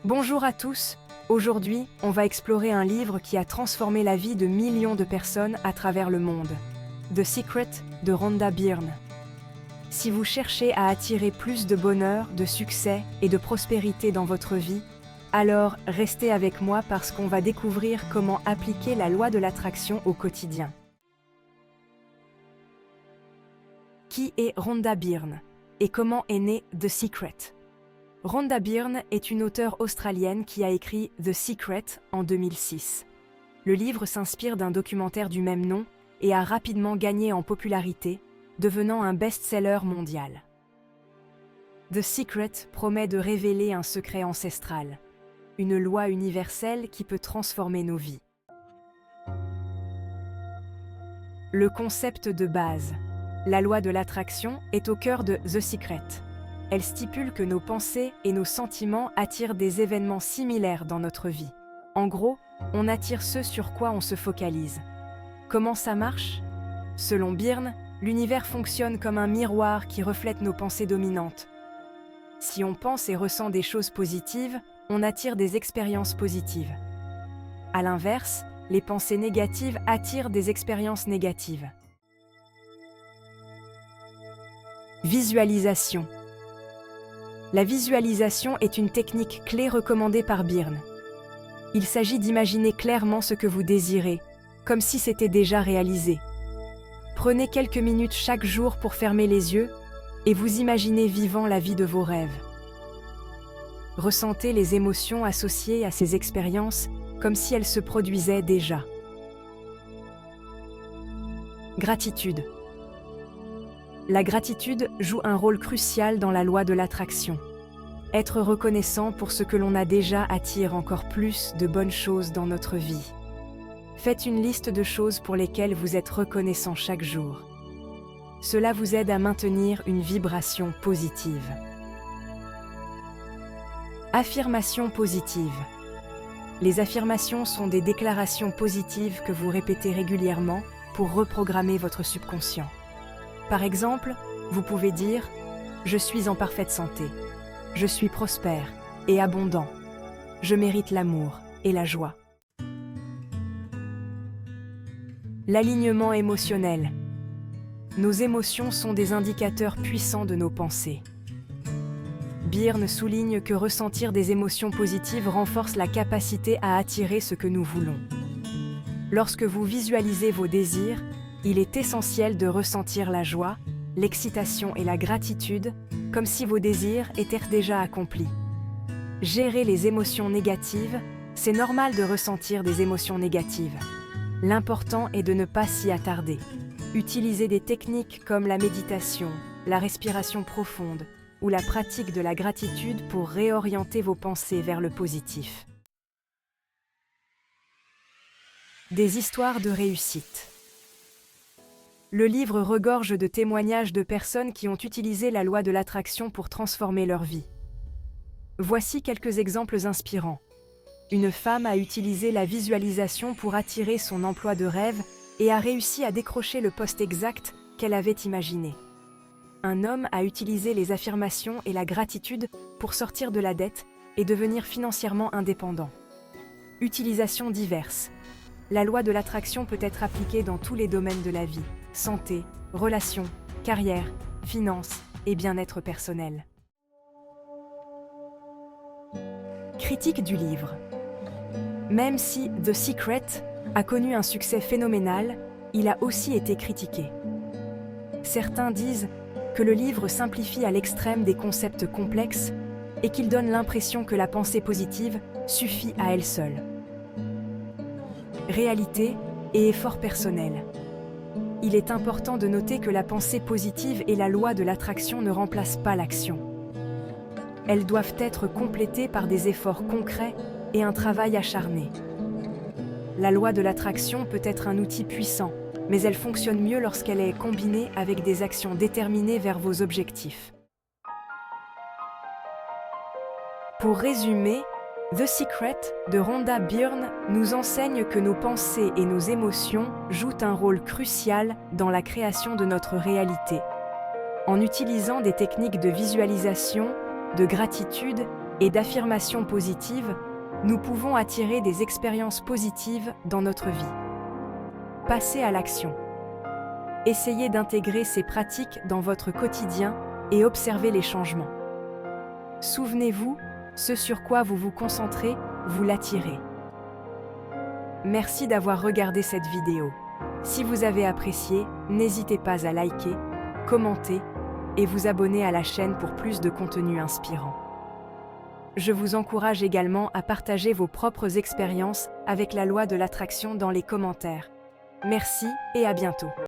Bonjour à tous, aujourd'hui, on va explorer un livre qui a transformé la vie de millions de personnes à travers le monde. The Secret de Rhonda Byrne. Si vous cherchez à attirer plus de bonheur, de succès et de prospérité dans votre vie, alors restez avec moi parce qu'on va découvrir comment appliquer la loi de l'attraction au quotidien. Qui est Rhonda Byrne et comment est né The Secret? Rhonda Byrne est une auteure australienne qui a écrit The Secret en 2006. Le livre s'inspire d'un documentaire du même nom et a rapidement gagné en popularité, devenant un best-seller mondial. The Secret promet de révéler un secret ancestral, une loi universelle qui peut transformer nos vies. Le concept de base, la loi de l'attraction, est au cœur de The Secret. Elle stipule que nos pensées et nos sentiments attirent des événements similaires dans notre vie. En gros, on attire ce sur quoi on se focalise. Comment ça marche? Selon Byrne, l'univers fonctionne comme un miroir qui reflète nos pensées dominantes. Si on pense et ressent des choses positives, on attire des expériences positives. À l'inverse, les pensées négatives attirent des expériences négatives. Visualisation. La visualisation est une technique clé recommandée par Byrne. Il s'agit d'imaginer clairement ce que vous désirez, comme si c'était déjà réalisé. Prenez quelques minutes chaque jour pour fermer les yeux et vous imaginez vivant la vie de vos rêves. Ressentez les émotions associées à ces expériences comme si elles se produisaient déjà. Gratitude. La gratitude joue un rôle crucial dans la loi de l'attraction. Être reconnaissant pour ce que l'on a déjà attire encore plus de bonnes choses dans notre vie. Faites une liste de choses pour lesquelles vous êtes reconnaissant chaque jour. Cela vous aide à maintenir une vibration positive. Affirmations positives. Les affirmations sont des déclarations positives que vous répétez régulièrement pour reprogrammer votre subconscient. Par exemple, vous pouvez dire « Je suis en parfaite santé »,« Je suis prospère et abondant »,« Je mérite l'amour et la joie ». L'alignement émotionnel. Nos émotions sont des indicateurs puissants de nos pensées. Byrne souligne que ressentir des émotions positives renforce la capacité à attirer ce que nous voulons. Lorsque vous visualisez vos désirs, il est essentiel de ressentir la joie, l'excitation et la gratitude, comme si vos désirs étaient déjà accomplis. Gérer les émotions négatives, c'est normal de ressentir des émotions négatives. L'important est de ne pas s'y attarder. Utilisez des techniques comme la méditation, la respiration profonde ou la pratique de la gratitude pour réorienter vos pensées vers le positif. Des histoires de réussite. Le livre regorge de témoignages de personnes qui ont utilisé la loi de l'attraction pour transformer leur vie. Voici quelques exemples inspirants. Une femme a utilisé la visualisation pour attirer son emploi de rêve et a réussi à décrocher le poste exact qu'elle avait imaginé. Un homme a utilisé les affirmations et la gratitude pour sortir de la dette et devenir financièrement indépendant. Utilisations diverses. La loi de l'attraction peut être appliquée dans tous les domaines de la vie: santé, relations, carrière, finances et bien-être personnel. Critique du livre. Même si The Secret a connu un succès phénoménal, il a aussi été critiqué. Certains disent que le livre simplifie à l'extrême des concepts complexes et qu'il donne l'impression que la pensée positive suffit à elle seule. Réalité et effort personnel. Il est important de noter que la pensée positive et la loi de l'attraction ne remplacent pas l'action. Elles doivent être complétées par des efforts concrets et un travail acharné. La loi de l'attraction peut être un outil puissant, mais elle fonctionne mieux lorsqu'elle est combinée avec des actions déterminées vers vos objectifs. Pour résumer, The Secret de Rhonda Byrne nous enseigne que nos pensées et nos émotions jouent un rôle crucial dans la création de notre réalité. En utilisant des techniques de visualisation, de gratitude et d'affirmations positives, nous pouvons attirer des expériences positives dans notre vie. Passez à l'action. Essayez d'intégrer ces pratiques dans votre quotidien et observez les changements. Souvenez-vous, ce sur quoi vous vous concentrez, vous l'attirez. Merci d'avoir regardé cette vidéo. Si vous avez apprécié, n'hésitez pas à liker, commenter et vous abonner à la chaîne pour plus de contenu inspirant. Je vous encourage également à partager vos propres expériences avec la loi de l'attraction dans les commentaires. Merci et à bientôt.